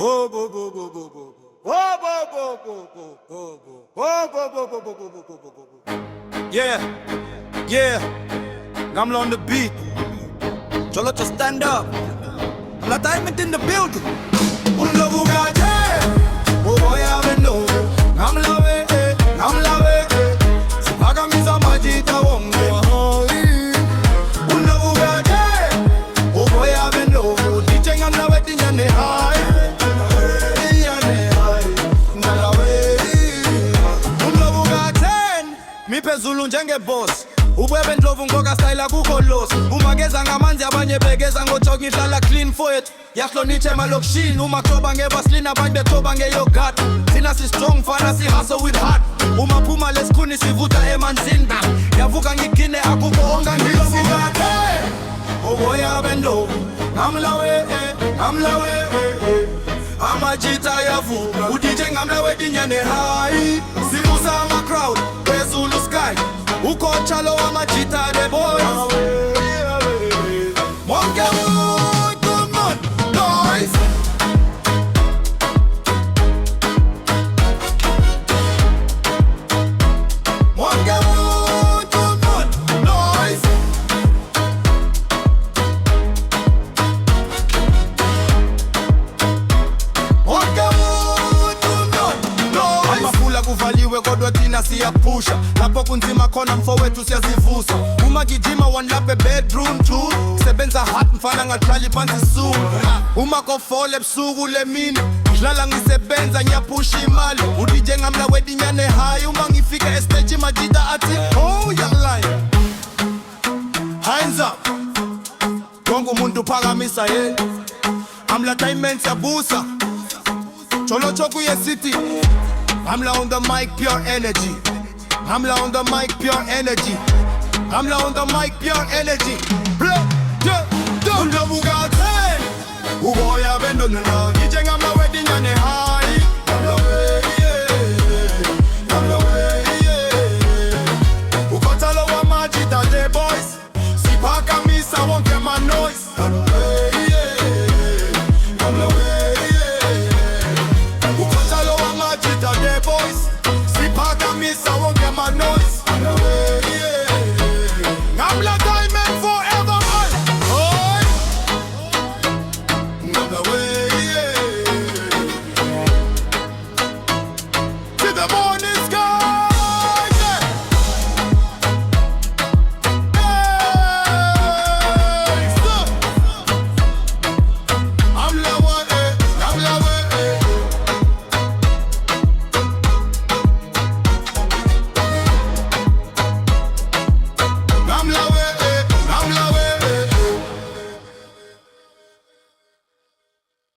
Yeah, yeah, Ngamla on the beat. Cholo to stand up. I'm not diamond in the building. Undo bugate, boy avendo. Ngamla we, sipaga miza majita wongo. Undo bugate, boy avendo. DJ Ngamla we tinyane high. Phezulu njengeboss ubwebe ndlovu ngoka style akukho loss umageza ngamanzi abanye begeza ngojogi ihlala clean for it yahlonithe malokishini uma thoba ngebaslina abanye bethoba ngeyogurt thina si strong fana si hustle with heart uma phuma lesikhuni sivuta emanzini yavuka ngigine akukho ongangizibakhe oboya bendo Ngamla we amajita yavuka udj Ngamla we dinyane high sibusa ama crowd Zulu sky, uko chalo wa majita de boys. Monge wood, good man, noise. Monge wood, good man, noise. Monge wood, good man, noise. Amafula kuvaliwe kodwa tina siyapusha lapho kunzima khona mfowethu siyazivusa uma gijima one lap bedroom 2 sebenza hard mfana ngahlali phansi soon uma kofole ebusuku lemini dlala ngisebenza ngiyaphusha imali udj Ngamla wedinyane high uma ngifika estage majita athi oh young lion hands up konke umuntu phakamisa ye Ngamla diamonds yabusa cholo choku ye city Ngamla on the mic, pure energy. Ngamla on the mic, pure energy. Ngamla on the mic, pure energy. Blow, do, undo bugate. Uboya bendo nana.